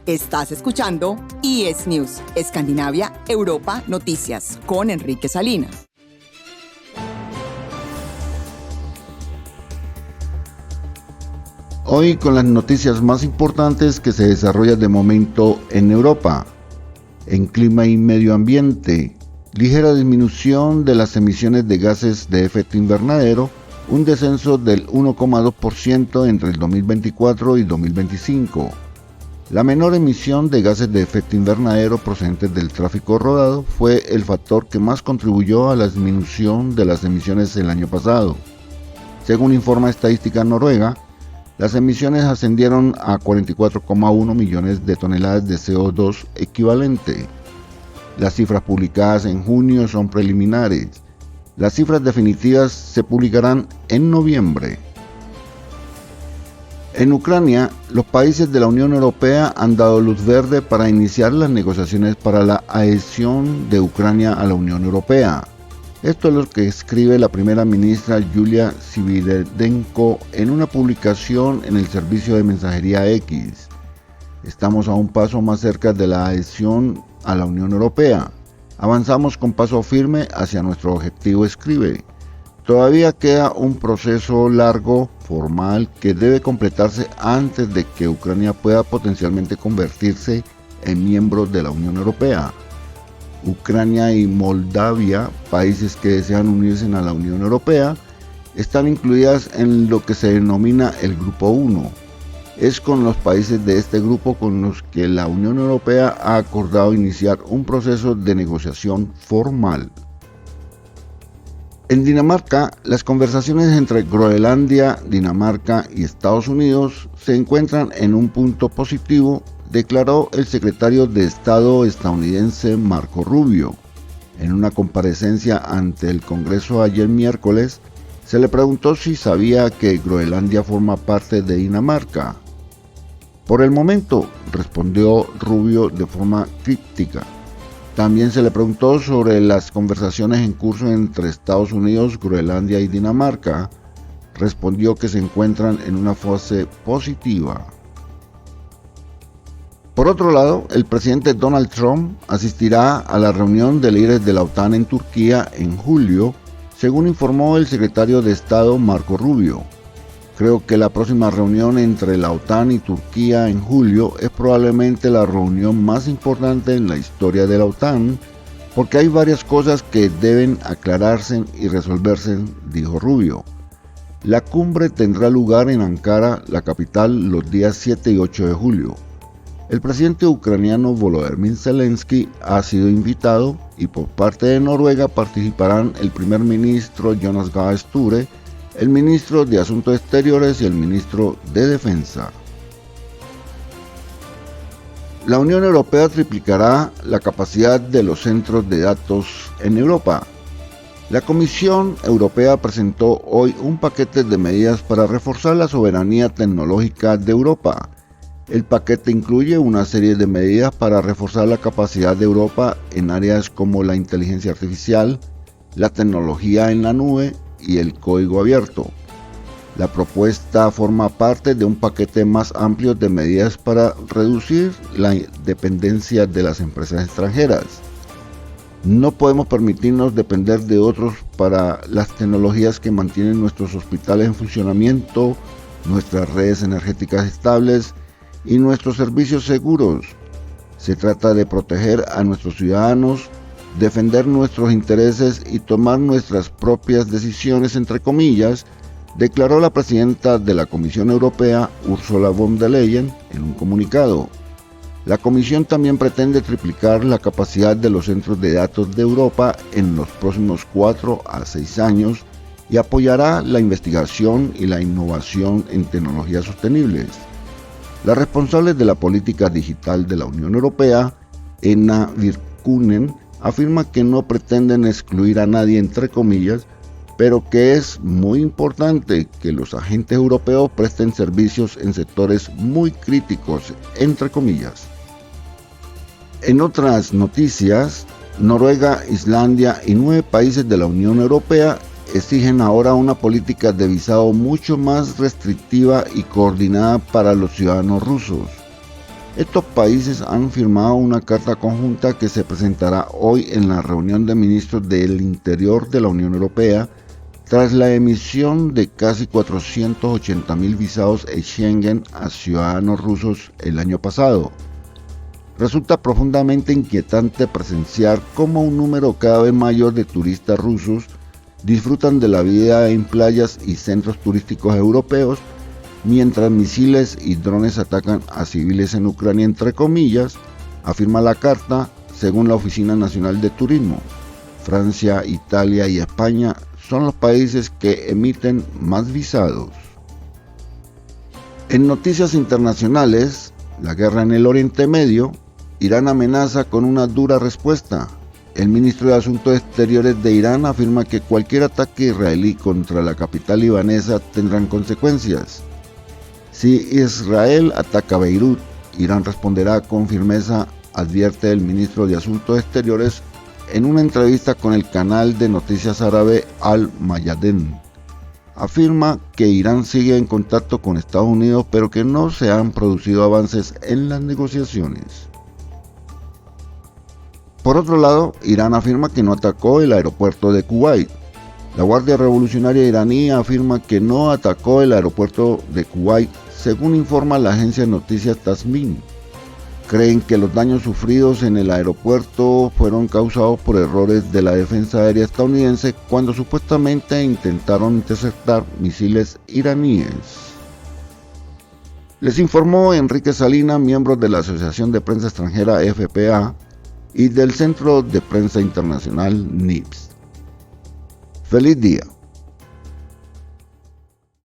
Estás escuchando IS News, Escandinavia, Europa, Noticias, con Enrique Salinas. Hoy con las noticias más importantes que se desarrollan de momento en Europa. En clima y medio ambiente, ligera disminución de las emisiones de gases de efecto invernadero, un descenso del 1,2% entre el 2024 y 2025. La menor emisión de gases de efecto invernadero procedentes del tráfico rodado fue el factor que más contribuyó a la disminución de las emisiones el año pasado. Según informa Estadística Noruega, las emisiones ascendieron a 44,1 millones de toneladas de CO2 equivalente. Las cifras publicadas en junio son preliminares. Las cifras definitivas se publicarán en noviembre. En Ucrania, los países de la Unión Europea han dado luz verde para iniciar las negociaciones para la adhesión de Ucrania a la Unión Europea. Esto es lo que escribe la primera ministra Yulia Sviridenko en una publicación en el servicio de mensajería X. Estamos a un paso más cerca de la adhesión a la Unión Europea. Avanzamos con paso firme hacia nuestro objetivo, escribe. Todavía queda un proceso largo, formal, que debe completarse antes de que Ucrania pueda potencialmente convertirse en miembro de la Unión Europea. Ucrania y Moldavia, países que desean unirse a la Unión Europea, están incluidas en lo que se denomina el Grupo 1. Es con los países de este grupo con los que la Unión Europea ha acordado iniciar un proceso de negociación formal. En Dinamarca, las conversaciones entre Groenlandia, Dinamarca y Estados Unidos se encuentran en un punto positivo, declaró el secretario de Estado estadounidense Marco Rubio. En una comparecencia ante el Congreso ayer miércoles, se le preguntó si sabía que Groenlandia forma parte de Dinamarca. Por el momento, respondió Rubio de forma críptica. También se le preguntó sobre las conversaciones en curso entre Estados Unidos, Groenlandia y Dinamarca. Respondió que se encuentran en una fase positiva. Por otro lado, el presidente Donald Trump asistirá a la reunión de líderes de la OTAN en Turquía en julio, según informó el secretario de Estado Marco Rubio. Creo que la próxima reunión entre la OTAN y Turquía en julio es probablemente la reunión más importante en la historia de la OTAN, porque hay varias cosas que deben aclararse y resolverse, dijo Rubio. La cumbre tendrá lugar en Ankara, la capital, los días 7 y 8 de julio. El presidente ucraniano Volodymyr Zelensky ha sido invitado y por parte de Noruega participarán el primer ministro Jonas Gahr Støre, el ministro de Asuntos Exteriores y el ministro de Defensa. La Unión Europea triplicará la capacidad de los centros de datos en Europa. La Comisión Europea presentó hoy un paquete de medidas para reforzar la soberanía tecnológica de Europa. El paquete incluye una serie de medidas para reforzar la capacidad de Europa en áreas como la inteligencia artificial, la tecnología en la nube y el código abierto. La propuesta forma parte de un paquete más amplio de medidas para reducir la dependencia de las empresas extranjeras. No podemos permitirnos depender de otros para las tecnologías que mantienen nuestros hospitales en funcionamiento, nuestras redes energéticas estables y nuestros servicios seguros. Se trata de proteger a nuestros ciudadanos, defender nuestros intereses y tomar nuestras propias decisiones, entre comillas, declaró la presidenta de la Comisión Europea, Ursula von der Leyen, en un comunicado. La Comisión también pretende triplicar la capacidad de los centros de datos de Europa en los próximos 4 a 6 años y apoyará la investigación y la innovación en tecnologías sostenibles. La responsable de la política digital de la Unión Europea, Enna Virkkunen, afirma que no pretenden excluir a nadie, entre comillas, pero que es muy importante que los agentes europeos presten servicios en sectores muy críticos, entre comillas. En otras noticias, Noruega, Islandia y 9 países de la Unión Europea exigen ahora una política de visado mucho más restrictiva y coordinada para los ciudadanos rusos. Estos países han firmado una carta conjunta que se presentará hoy en la reunión de ministros del Interior de la Unión Europea tras la emisión de casi 480.000 visados Schengen a ciudadanos rusos el año pasado. Resulta profundamente inquietante presenciar cómo un número cada vez mayor de turistas rusos disfrutan de la vida en playas y centros turísticos europeos, mientras misiles y drones atacan a civiles en Ucrania, entre comillas, afirma la carta, según la Oficina Nacional de Turismo. Francia, Italia y España son los países que emiten más visados. En noticias internacionales, la guerra en el Oriente Medio, Irán amenaza con una dura respuesta. El ministro de Asuntos Exteriores de Irán afirma que cualquier ataque israelí contra la capital libanesa tendrán consecuencias. Si Israel ataca Beirut, Irán responderá con firmeza, advierte el ministro de Asuntos Exteriores en una entrevista con el canal de noticias árabe Al Mayadeen. Afirma que Irán sigue en contacto con Estados Unidos, pero que no se han producido avances en las negociaciones. Por otro lado, Irán afirma que no atacó el aeropuerto de Kuwait. La Guardia Revolucionaria iraní afirma que no atacó el aeropuerto de Kuwait, según informa la agencia de noticias Tasnim. Creen que los daños sufridos en el aeropuerto fueron causados por errores de la defensa aérea estadounidense cuando supuestamente intentaron interceptar misiles iraníes. Les informó Enrique Salinas, miembro de la Asociación de Prensa Extranjera FPA y del Centro de Prensa Internacional NIPS. ¡Feliz día!